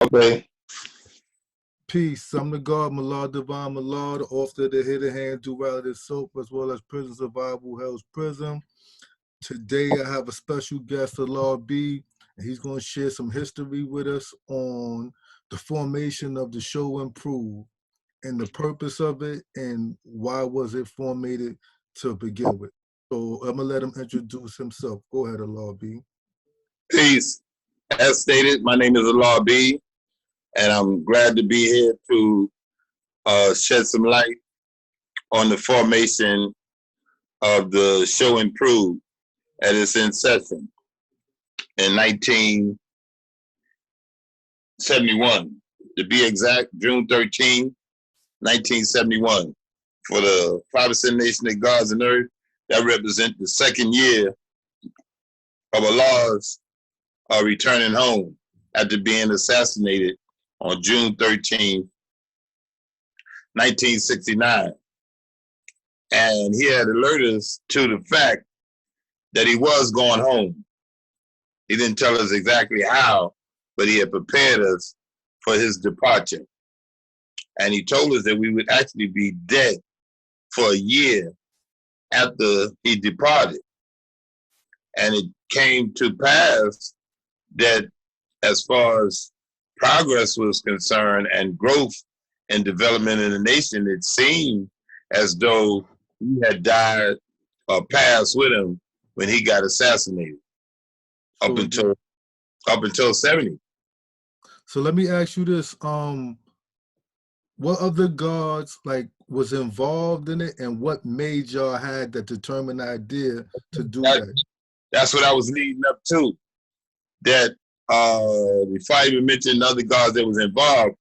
Okay. Peace. I'm the God, Mallah-Divine, Mallah, the author of the Hidden Hand Duality Soap, as well as Prison Survival Hell's Prison. Today I have a special guest, AllahB, and he's going to share some history with us on the formation of the show Improve and the purpose of it and why was it formatted to begin with. So I'm going to let him introduce himself. Go ahead, AllahB. Peace. As stated, my name is AllahB, and I'm glad to be here to shed some light on the formation of the show Improve at its inception in 1971. To be exact, June 13, 1971. For the 5% nation of gods and earth, that represents the second year of Allah's returning home after being assassinated on June 13, 1969. And he had alerted us to the fact that he was going home. He didn't tell us exactly how, but he had prepared us for his departure. And he told us that we would actually be dead for a year after he departed. And it came to pass that as far as progress was concerned and growth and development in the nation, it seemed as though he had died or passed with him when he got assassinated up until 70. So let me ask you this. What other gods was involved in it, and what made y'all had that determined idea to do that? That's what I was leading up to. That before I even mentioned other gods that was involved,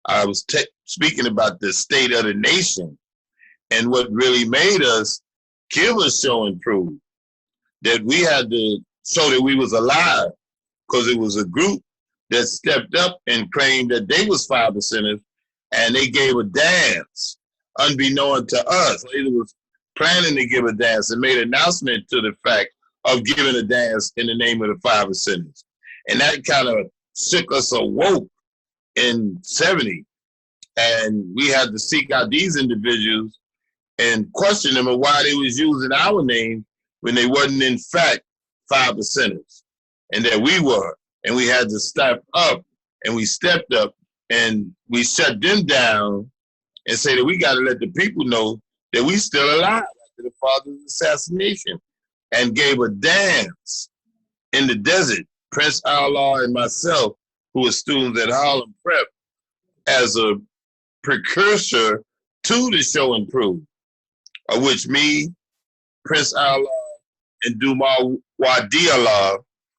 I was speaking about the state of the nation and what really made us give a show Improve. That we had to show that we was alive, because it was a group that stepped up and claimed that they was 5%ers, and they gave a dance unbeknown to us. They was planning to give a dance and made an announcement to the fact of giving a dance in the name of the 5%ers. And that kind of shook us awoke in 70. And we had to seek out these individuals and question them on why they was using our name when they wasn't in fact 5%ers, and that we were. And we had to step up, and we stepped up, and we shut them down and say that we got to let the people know that we still alive after the father's assassination, and gave a dance in the desert. Prince Allah and myself, who were students at Harlem Prep, as a precursor to the show Improve, of which me, Prince Allah, and Dumal Wadi Allah,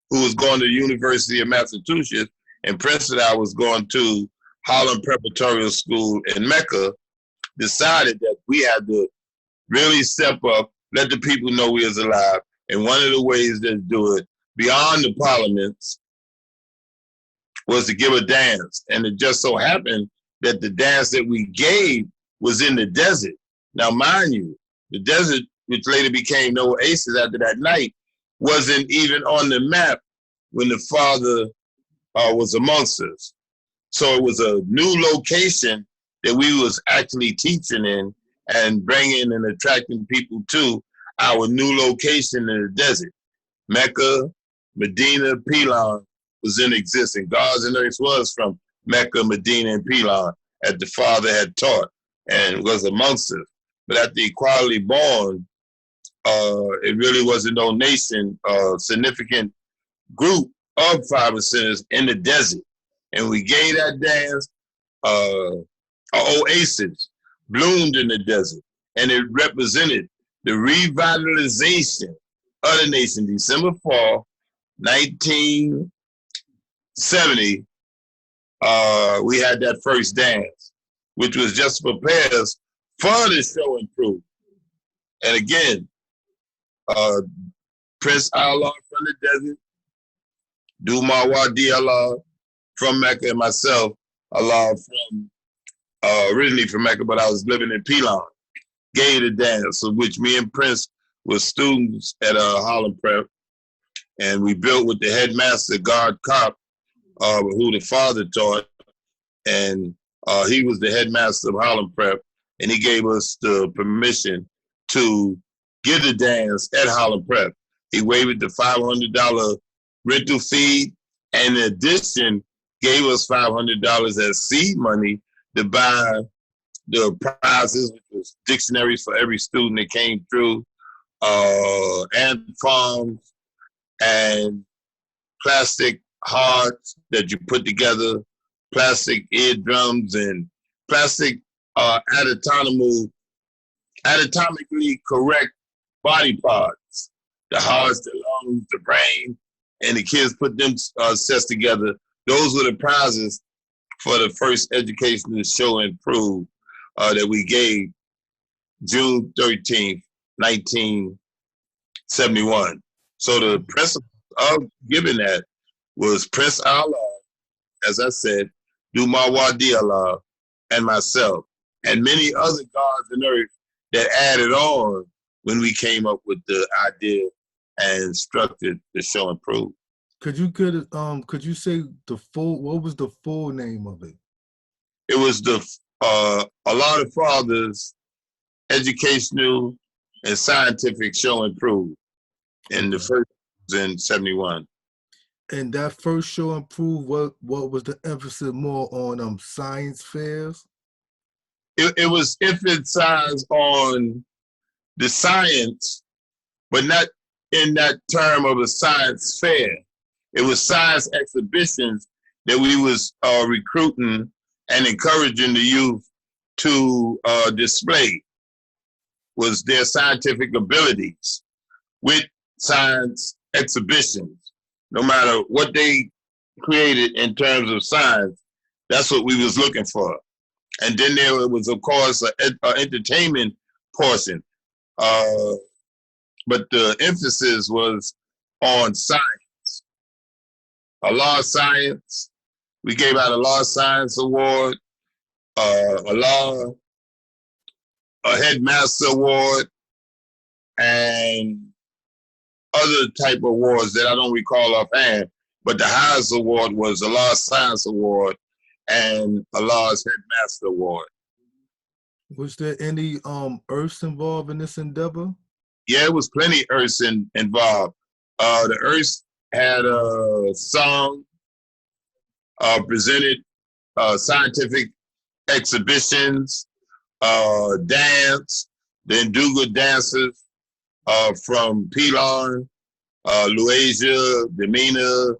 who was going to the University of Massachusetts, and Prince and I was going to Harlem Preparatory School in Mecca, decided that we had to really step up, let the people know we was alive. And one of the ways to do it, beyond the parliaments, was to give a dance. And it just so happened that the dance that we gave was in the desert. Now, mind you, the desert, which later became no oasis after that night, wasn't even on the map when the father was amongst us. So it was a new location that we was actually teaching in and bringing and attracting people to our new location in the desert. Mecca, Medina, Pilon was in existence. Gods and earth was from Mecca, Medina, and Pilon, as the father had taught and was amongst us. But at the equality born, it really wasn't no nation, significant group of 5%ers in the desert. And we gave that dance, an oasis bloomed in the desert, and it represented the revitalization of the nation. December 4, 1970, we had that first dance, which was just to prepare us for the show Improve. And again, Prince Allah from the desert, Dumal Wadi Allah from Mecca, and myself, Allah from originally from Mecca, but I was living in Pilon, gave the dance, of which me and Prince were students at Harlem Prep, and we built with the headmaster, Guard Cop, who the father taught, and he was the headmaster of Harlem Prep, and he gave us the permission to give the dance at Harlem Prep. He waived the $500 rental fee, and in addition, gave us $500 as seed money to buy the prizes, which was dictionaries for every student that came through, and farms, and plastic hearts that you put together, plastic eardrums, and plastic anatomically correct body parts, the hearts, the lungs, the brain, and the kids put them sets together. Those were the prizes for the first educational show and prove that we gave June 13th, 1971. So the principle of giving that was Prince Allah, as I said, Duma Wadi Allah, and myself, and many other gods on earth that added on when we came up with the idea and structured the show and prove. Could you say what was the full name of it? It was the Allah the Father's Educational and Scientific Show and Prove, and the first was in 71. And that first show and prove, what was the emphasis more on science fairs? It was emphasized on the science, but not in that term of a science fair. It was science exhibitions that we was recruiting and encouraging the youth to display, was their scientific abilities with science exhibitions. No matter what they created in terms of science, that's what we was looking for. And then there was, of course, an entertainment portion. But the emphasis was on science. Allah Science. We gave out a Allah Science Award, Allah a Headmaster Award, and other type of awards that I don't recall offhand. But the highest award was Allah Science Award and Allah's Headmaster Award. Was there any Earths involved in this endeavor? Yeah, it was plenty Earths involved. The Earths had a song, presented scientific exhibitions, dance, the Nduga dancers from Pilon, Luasia, Demina,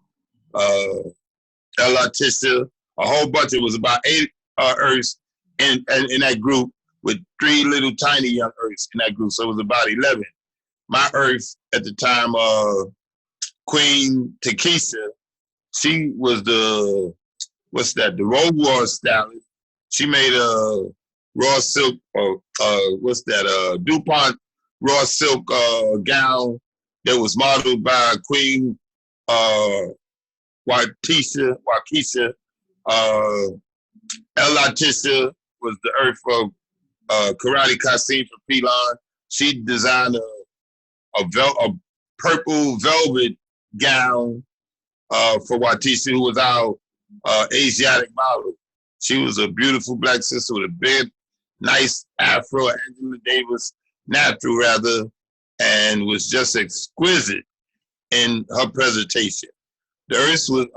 Elatisha, a whole bunch. It was about 8 Earths in that group, with 3 little tiny young Earths in that group. So it was about 11. My Earth at the time, Queen Takesha, she was the Road War stylist. She made a raw silk, DuPont raw silk gown that was modeled by Queen Waukesha. Elatisha was the Earth of Karate Kasim from Pilon. She designed a purple velvet gown for Waukesha, who was our Asiatic model. She was a beautiful black sister with a big, nice afro, Angela Davis, natural rather, and was just exquisite in her presentation. The Earth was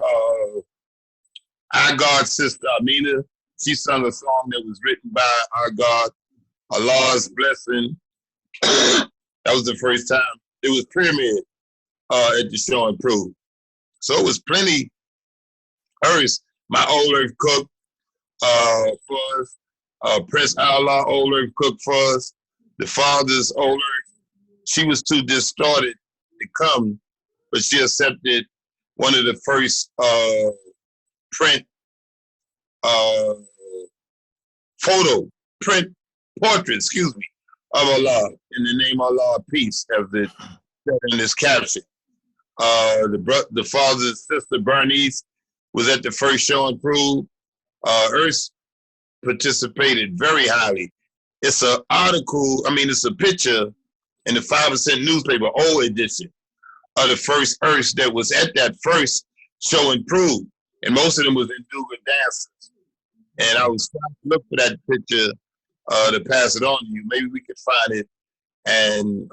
our God's sister, Amina. She sung a song that was written by our God, Allah's Blessing. That was the first time it was premiered at the show and prove. So it was plenty Earths. My Old Earth cook for us. Prince Allah Old Earth cooked for us. The father's Old Earth. She was too distorted to come, but she accepted one of the first print portraits, of Allah, in the name Allah, peace, as it said in this caption. The father's sister Bernice was at the first show and prove. Earth participated very highly. It's an article, it's a picture in the 5% newspaper, old edition, of the first Earth that was at that first show and prove. and most of them was in Duga dances. And I was trying to look for that picture to pass it on to you. Maybe we could find it and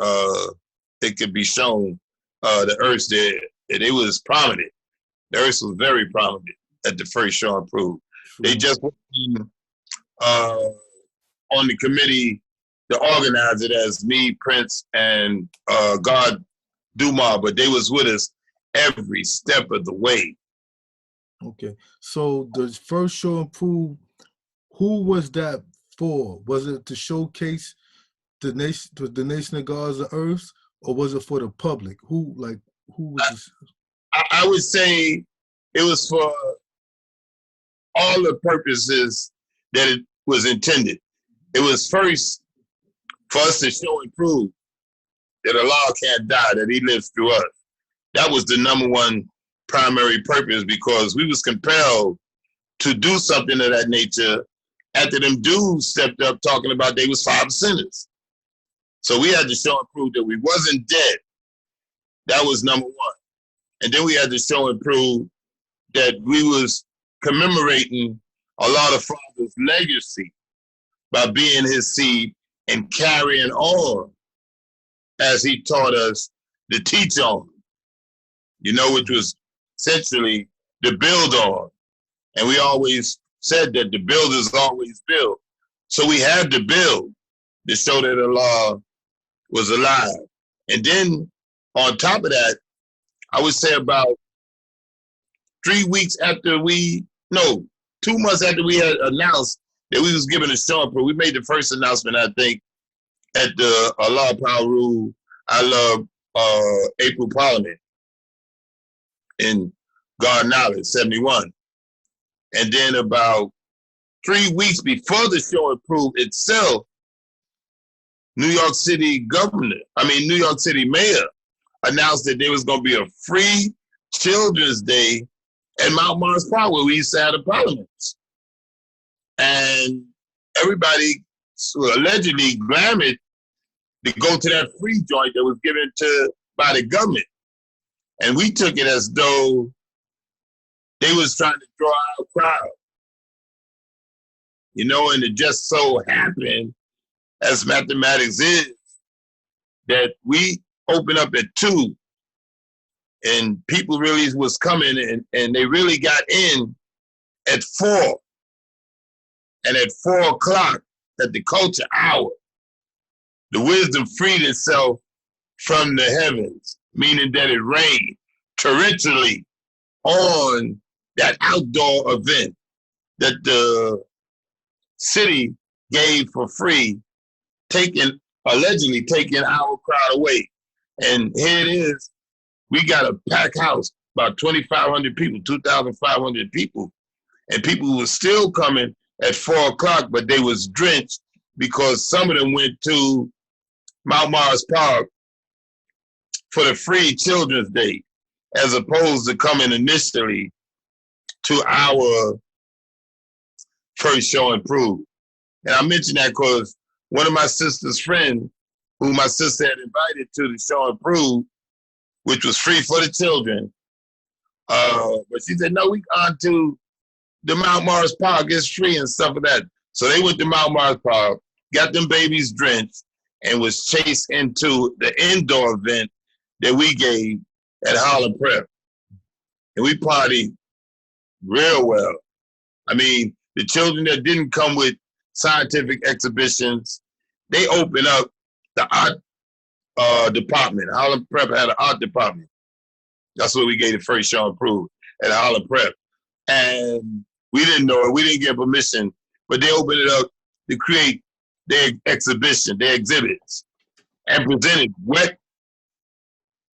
it could be shown. The Earths there, it was prominent. The Earths was very prominent at the first show and prove. They just went on the committee to organize it as me, Prince, and God Duma, but they was with us every step of the way. Okay, so the first show and prove, who was that for? Was it to showcase the nation of gods and earths, or was it for the public? Who was this? I would say it was for all the purposes that it was intended. It was first for us to show and prove that Allah can't die, that he lives through us. That was the #1 primary purpose, because we was compelled to do something of that nature after them dudes stepped up talking about they was 5 sinners. So we had to show and prove that we wasn't dead. That was #1. And then we had to show and prove that we was commemorating Allah the Father's legacy by being his seed and carrying on as he taught us to teach on, which was essentially to build on. And we always said that the builders always build. So we had to build to show that Allah was alive. And then on top of that, I would say about 2 months after we had announced that we was giving a show and prove. We made the first announcement, I think, at the Allah Paru AllahB April Parliament in God Knowledge, 71. And then about 3 weeks before the show and prove itself, New York City mayor announced that there was going to be a free Children's Day at Mount Mars Park, where we used to have the parliaments. And everybody allegedly clamored to go to that free joint that was given by the government. And we took it as though they was trying to draw out a crowd. And it just so happened, as mathematics is, that we opened up at 2 and people really was coming and they really got in at 4. And at 4 o'clock, at the culture hour, the wisdom freed itself from the heavens, meaning that it rained torrentially on that outdoor event that the city gave for free, allegedly taking our crowd away. And here it is. We got a packed house, about 2,500 people, 2,500 people. And people were still coming at 4 o'clock, but they was drenched because some of them went to Mount Mars Park for the free Children's Day, as opposed to coming initially to our first show and prove. And I mention that because one of my sister's friends, who my sister had invited to the show and prove, which was free for the children, but she said, no, we gone to the Mount Mars Park, it's free and stuff like that. So they went to Mount Mars Park, got them babies drenched, and was chased into the indoor event that we gave at Harlem Prep. And we partied real well. I mean, the children that didn't come with scientific exhibitions, they opened up the art department. Harlem Prep had an art department. That's what we gave the first show and prove at Harlem Prep. And we didn't know it. We didn't get permission, but they opened it up to create their exhibition, their exhibits, and presented wet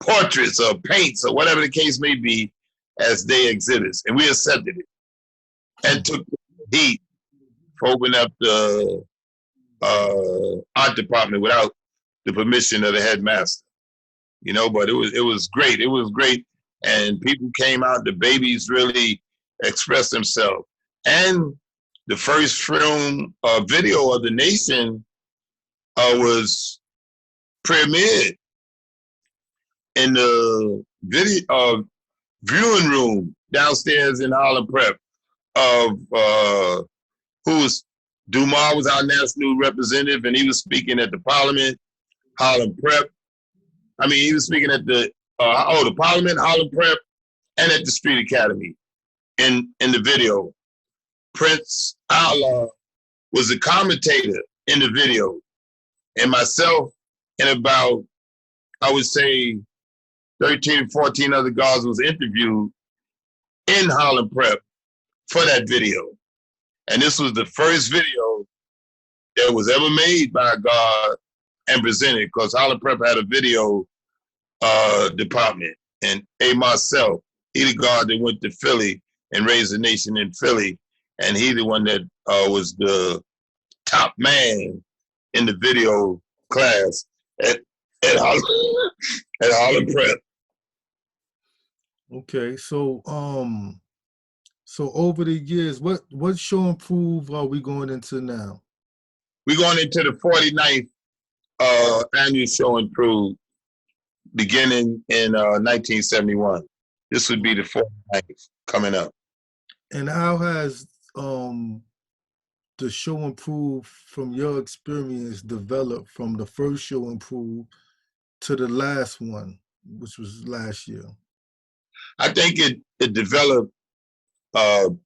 portraits or paints or whatever the case may be as their exhibits. And we accepted it and took the heat for opening up the art department without the permission of the headmaster. But it was great. It was great. And people came out, the babies really expressed themselves. And the first film video of the nation was premiered in the viewing room downstairs in Harlem Prep of who was Dumas was our national representative, and he was speaking at the Parliament, Harlem Prep. I mean, he was speaking at the the Parliament, Harlem Prep, and at the Street Academy. In the video, Prince Allah was a commentator in the video, and myself and about, I would say, 13, 14 other guards was interviewed in Harlem Prep for that video. And this was the first video that was ever made by a guard and presented, because Harlem Prep had a video department. And myself, he the guard that went to Philly and raised the nation in Philly. And he the one that was the top man in the video class at Harlem Prep. Okay, so over the years, what show and prove are we going into now? We're going into the 49th annual show and prove, beginning in 1971. This would be the 49th coming up. And how has the show and prove, from your experience, developed from the first show and prove to the last one, which was last year? I think it developed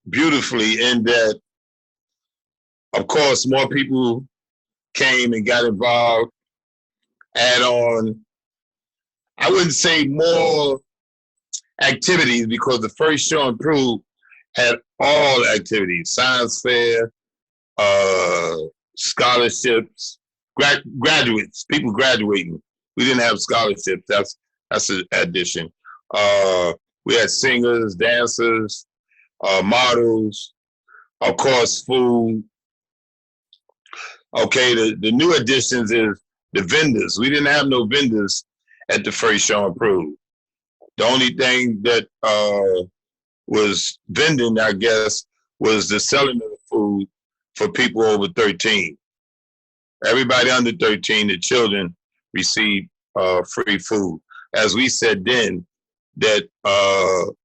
beautifully in that, of course, more people came and got involved, add on, I wouldn't say more activities, because the first show and prove had all activities: science fair, scholarships, graduates, people graduating. We didn't have scholarships. That's an addition. We had singers, dancers, models, of course, food. Okay, the new additions is the vendors. We didn't have no vendors at the first show and prove. The only thing that was vending, I guess, was the selling of the food for people over 13. Everybody under 13, the children, received free food. As we said then, that the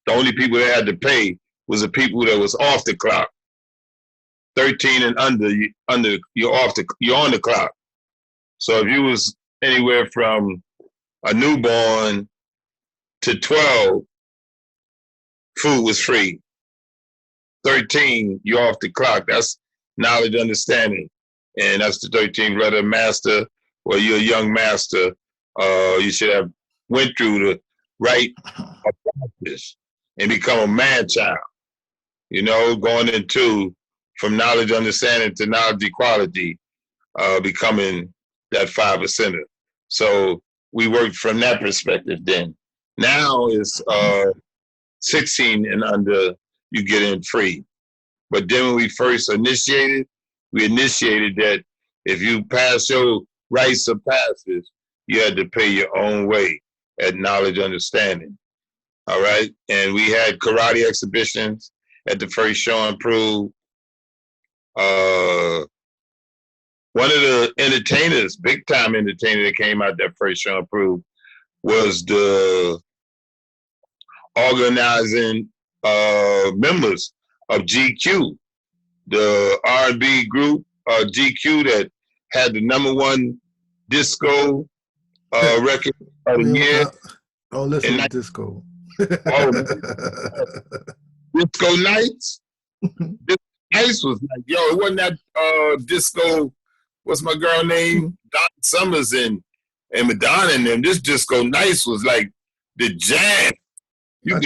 only people that had to pay was the people that was off the clock. 13 and under, you're on the clock. So if you was anywhere from a newborn to 12, food was free. 13, you're off the clock. That's knowledge, understanding. And that's the 13th letter, master, or you're a young master. You should have went through the right practice and become a man-child. You know, going into from knowledge, understanding to knowledge equality, becoming that 5%er. So we worked from that perspective then. Now is 16 and under, you get in free. But then when we first initiated, we initiated that if you pass your rites of passage, you had to pay your own way at knowledge, understanding. All right. And we had karate exhibitions at the first show and prove. One of the entertainers, big time entertainer that came out that first show and prove, was the organizing members of GQ, the R&B group GQ that had the #1 disco record of the year. Oh, listen to disco. Disco Nights. Disco Nights was like, yo, it wasn't that disco. What's my girl name? Don Summers and Madonna and them. This Disco Nights was like the jam. I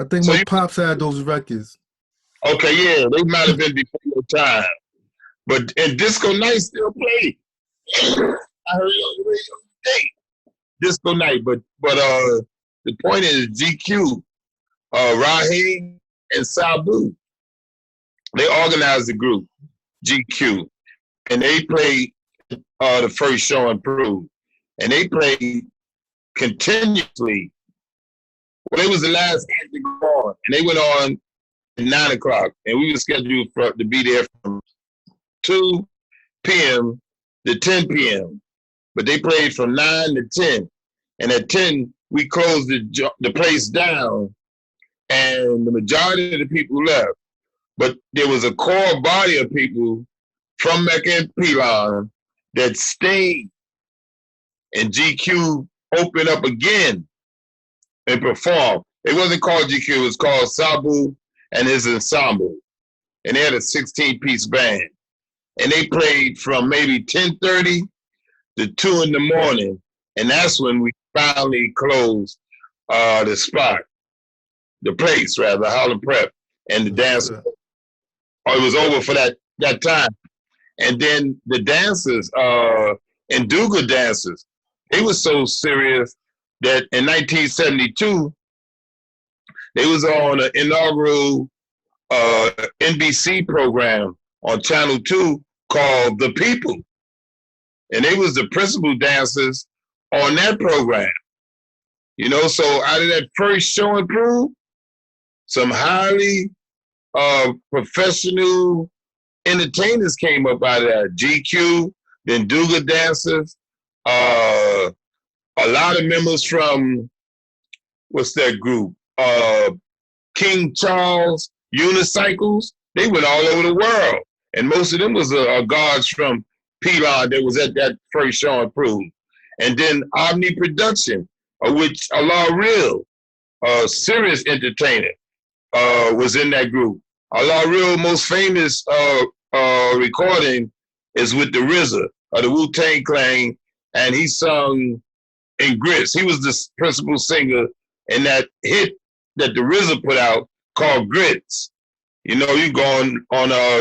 think my pops had those records. Okay, yeah, they might have been before your time, and Disco Night still played. I heard it on the radio today. Disco Night, but the point is GQ, Raheem and Sabu, they organized the group GQ, and they played the first show and prove, and they played continuously. Well, it was the last act to go on, and they went on at 9 o'clock, and we were scheduled to be there from 2 p.m. to 10 p.m. But they played from 9 to 10, and at 10 we closed the place down, and the majority of the people left. But there was a core body of people from Mecca and Pilon that stayed, and GQ opened up again and performed. It wasn't called GQ, it was called Sabu and his ensemble. And they had a 16-piece band. And they played from maybe 10:30 to 2 in the morning. And that's when we finally closed the spot, the place rather, Harlem Prep, and the dance. It was over for that time. And then the dancers, and Duga dancers, they were so serious that in 1972, they was on an inaugural NBC program on Channel 2 called The People. And they was the principal dancers on that program. You know, so out of that first show and prove, some highly professional entertainers came up out of that. GQ, then Duga dancers, a lot of members from, what's that group? King Charles Unicycles. They went all over the world. And most of them was guards from Pilon that was at that first show and prove. And then Omni Production, of which AllahB, serious entertainer, was in that group. AllahB most famous recording is with the RZA of the Wu-Tang Clan, and he sung in Grits. He was the principal singer in that hit that the RZA put out called Grits. You know, you go on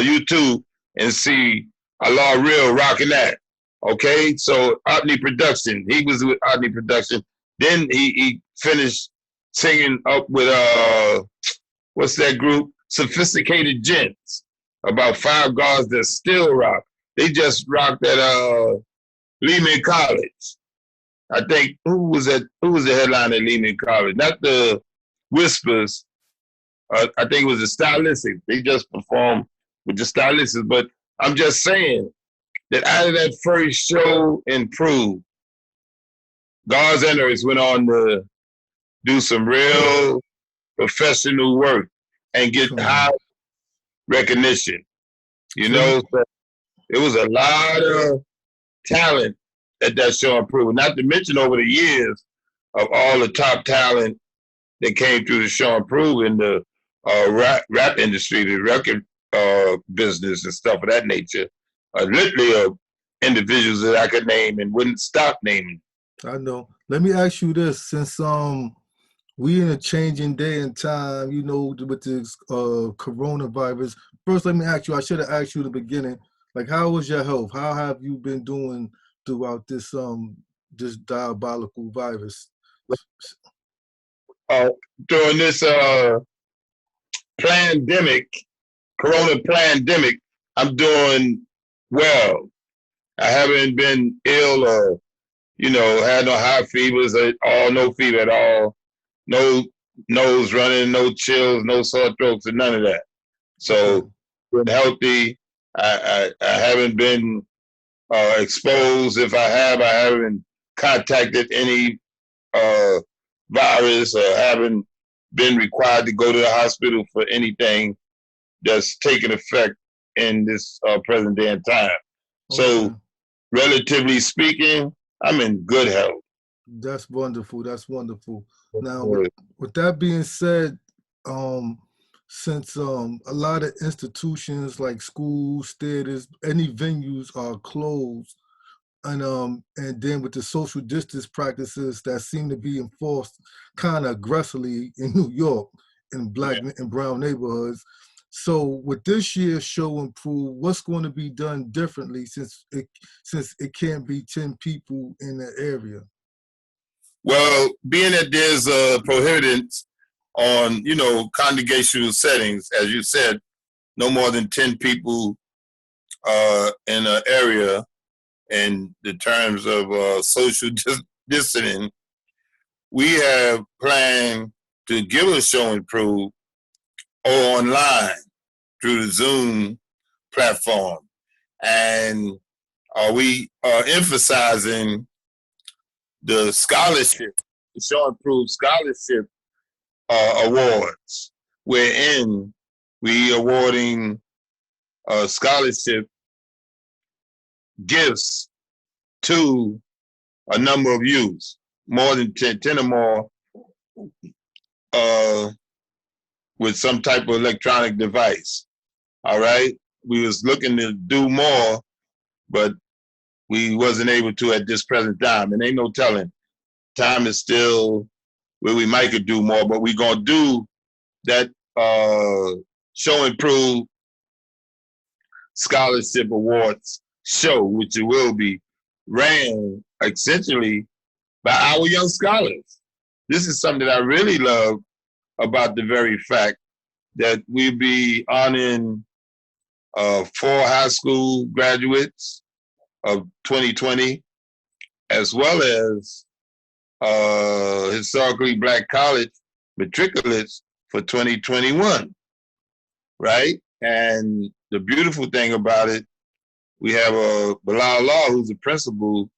YouTube and see AllahB rocking that. Okay, so Omni Production, he was with Omni Production. Then he finished singing up with what's that group? Sophisticated Gents. About 5 guys that still rock. They just rocked at Lehman College. I think who was the headliner at Lehman College? Not the Whispers. I think it was the Stylistics. They just performed with the Stylistics. But I'm just saying that out of that first show and prove, God's Enemies went on to do some real professional work and get high recognition. You know, so it was a lot of talent at that show and prove. Not to mention over the years of all the top talent that came through the show and prove in the rap industry, the record business and stuff of that nature. Literally individuals that I could name and wouldn't stop naming. I know. Let me ask you this, since we in a changing day and time, you know, with this coronavirus. First, let me ask you, I should have asked you in the beginning, like, how was your health? How have you been doing throughout this this diabolical virus? During this corona pandemic, I'm doing well. I haven't been ill or, you know, had no high fevers or no fever at all. No nose running, no chills, no sore throats, and none of that. So, been healthy. I haven't been exposed. If I haven't contacted any virus or haven't been required to go to the hospital for anything that's taken effect in this present day and time. So, relatively speaking, I'm in good health. That's wonderful. That's wonderful. Now, with that being said, since a lot of institutions like schools, theaters, any venues are closed, and then with the social distance practices that seem to be enforced kind of aggressively in New York in Black and brown neighborhoods. So with this year's show and prove, what's going to be done differently since it can't be 10 people in the area? Well, being that there's a prohibition on, you know, congregational settings, as you said, no more than 10 people in an area in the terms of social distancing, we have planned to give a show and prove online through the Zoom platform. And we are emphasizing the scholarship the Show and Prove Scholarship Awards, wherein we awarding scholarship gifts to a number of youths, more than 10 or more, with some type of electronic device. All right, we was looking to do more, but we wasn't able to at this present time, and ain't no telling. Time is still where we might could do more, but we gonna do that Show and Prove Scholarship Awards show, which it will be ran essentially by our young scholars. This is something that I really love about the very fact that we be honoring 4 high school graduates of 2020, as well as historically Black college matriculates for 2021, right? And the beautiful thing about it, we have Mallah, who's the principal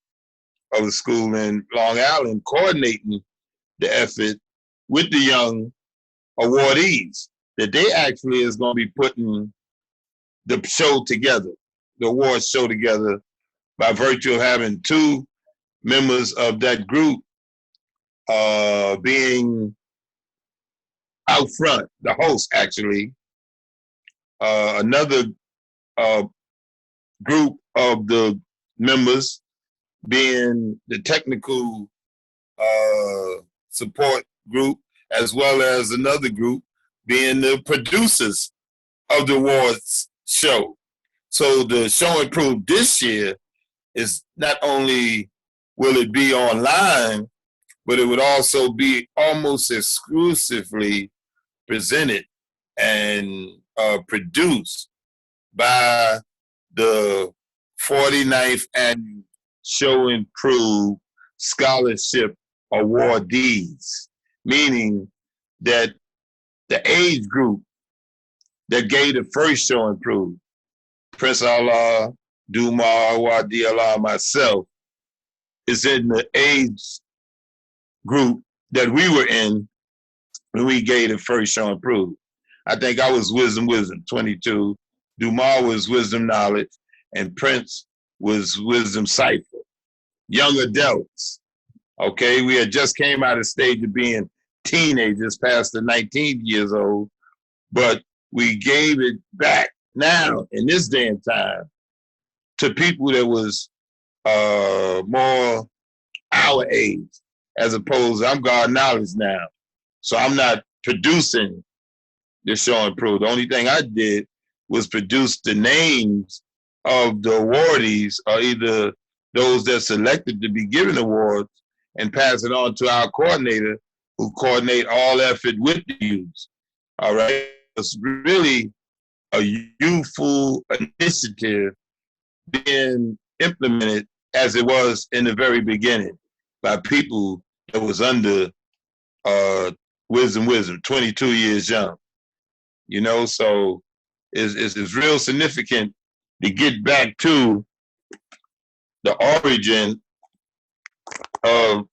of the school in Long Island, coordinating the effort with the young awardees, that they actually is going to be putting the show together, the awards show together, by virtue of having 2 members of that group being out front, the host actually, another group of the members being the technical support group, as well as another group being the producers of the awards show. So the Show and Prove this year is not only will it be online, but it would also be almost exclusively presented and produced by the 49th Annual Show and Prove Scholarship Awardees, meaning that the age group that gave the first Show and Prove, Prince Allah, Dumar, Wadi Allah, myself, is in the age group that we were in when we gave the first Show and Prove. I think I was Wisdom, 22. Dumar was Wisdom, Knowledge, and Prince was Wisdom, Cipher. Young adults, okay? We had just came out of the stage of being teenagers, past the 19 years old, but we gave it back now, in this day and time, to people that was more our age, as opposed to, I'm God Knowledge now. So I'm not producing the Show and Prove. The only thing I did was produce the names of the awardees, or either those that selected to be given awards, and pass it on to our coordinator, who coordinate all effort with the youth. All right, it's really a youthful initiative being implemented as it was in the very beginning by people that was under wisdom, 22 years young. You know, so it's real significant to get back to the origin of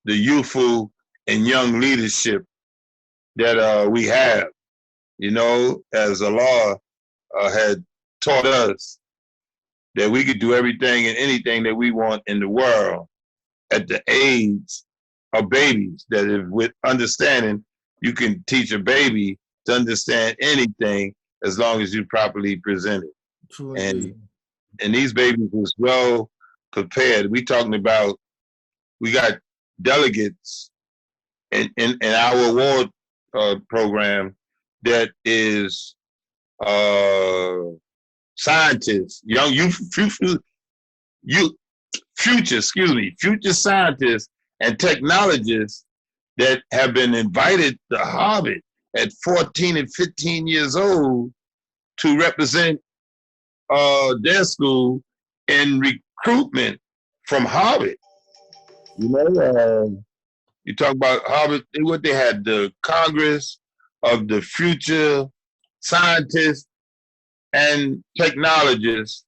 the youthful and young leadership that we have. You know, as Allah had taught us that we could do everything and anything that we want in the world at the age of babies, that if with understanding, you can teach a baby to understand anything as long as you properly present it. True. And these babies was well prepared. We talking about, we got delegates in our award program that is scientists, young future scientists and technologists that have been invited to Harvard at 14 and 15 years old to represent their school in recruitment from Harvard. You know, you talk about Harvard, what they had, the Congress of the Future Scientists and Technologists,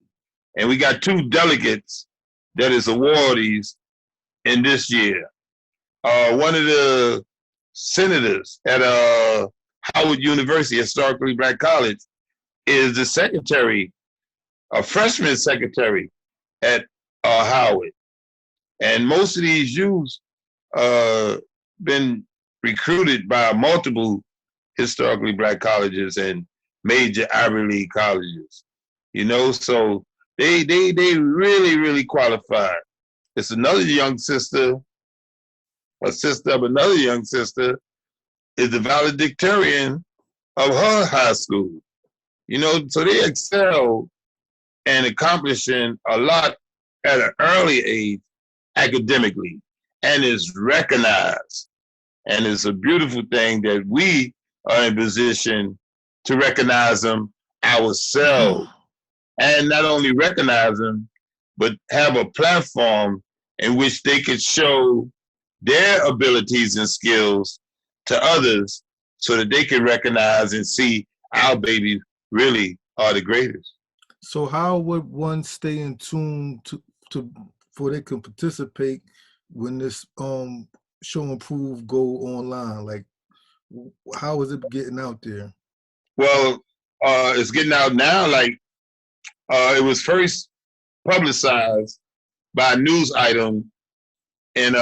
and we got 2 delegates that is awardees in this year. one of the senators at Howard University, historically black college, is the secretary, a freshman secretary at Howard. And most of these youths been recruited by multiple historically black colleges and major Ivy League colleges. You know, so they really qualified. It's another young sister, a sister of another young sister, is the valedictorian of her high school. You know, so they excel and accomplishing a lot at an early age academically, and is recognized. And it's a beautiful thing that we are in position to recognize them ourselves. And not only recognize them, but have a platform in which they could show their abilities and skills to others so that they can recognize and see our babies really are the greatest. So how would one stay in tune to for they can participate when this show and prove go online? Like, how is it getting out there? Well, it's getting out now. Like, it was first publicized by a news item in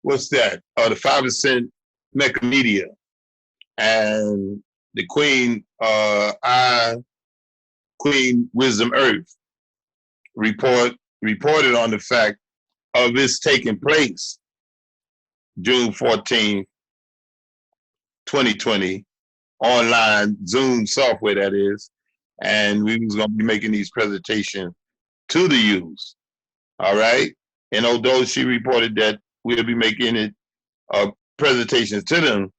what's that? The 5% Mecca Media, and the Queen, Queen Wisdom Earth, reported on the fact of this taking place June 14, 2020, online Zoom software, that is, and we was going to be making these presentations to the youth. All right, and although she reported that we'll be making it presentations to them,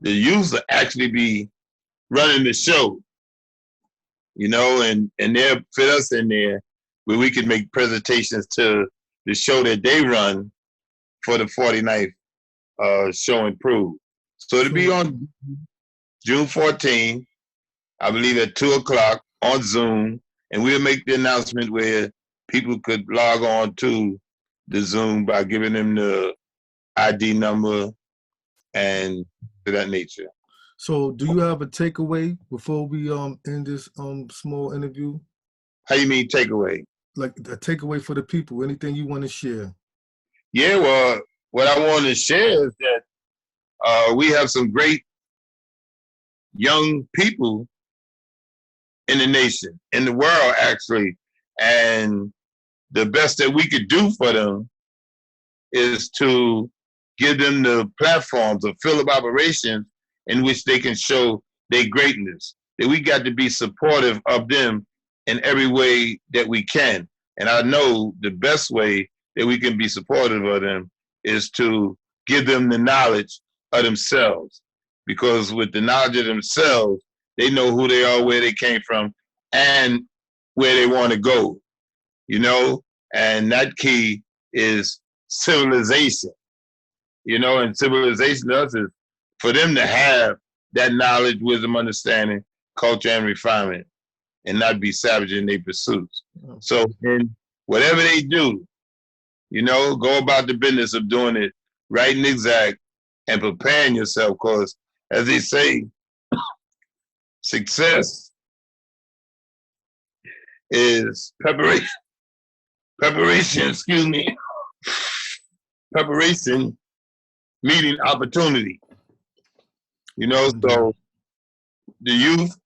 the youth will actually be running the show, you know, and they'll fit us in there where we can make presentations to the show that they run for the 49th show and prove. So it'll be on June 14, I believe at 2 o'clock on Zoom, and we'll make the announcement where people could log on to the Zoom by giving them the ID number and to that nature. So do you have a takeaway before we end this small interview? How you mean takeaway? Like a takeaway for the people, anything you want to share? Yeah, well, what I want to share is that we have some great young people in the nation, in the world actually, and the best that we could do for them is to give them the platforms of field of operations in which they can show their greatness. That we got to be supportive of them in every way that we can. And I know the best way that we can be supportive of them is to give them the knowledge of themselves. Because with the knowledge of themselves, they know who they are, where they came from, and where they want to go, you know? And that key is civilization, you know, and civilization to us is for them to have that knowledge, wisdom, understanding, culture, and refinement, and not be savage in their pursuits. So in whatever they do, you know, go about the business of doing it right and exact and preparing yourself, because as they say, success is preparation, preparation meeting opportunity. You know, so the youth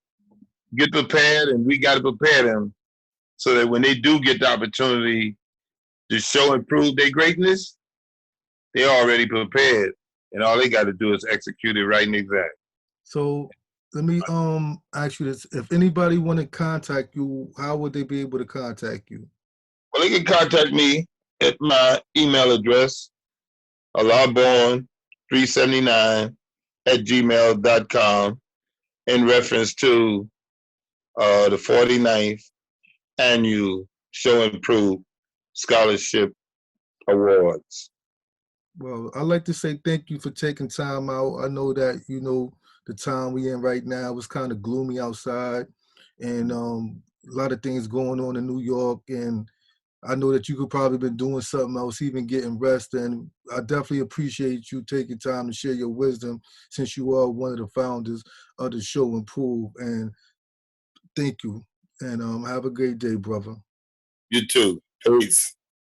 get prepared, and we got to prepare them so that when they do get the opportunity to show and prove their greatness, they're already prepared, and all they got to do is execute it right and exact. So let me ask you this: if anybody want to contact you, how would they be able to contact you? Well, they can contact me at my email address, allahborn379@gmail.com, in reference to the 49th annual Show and Prove Scholarship Awards. Well, I'd like to say thank you for taking time out. I know that, you know, the time we in right now is kind of gloomy outside, and a lot of things going on in New York, and I know that you could probably been doing something else, even getting rest, and I definitely appreciate you taking time to share your wisdom since you are one of the founders of the show Improve. And thank you. And have a great day, brother. You too. Peace.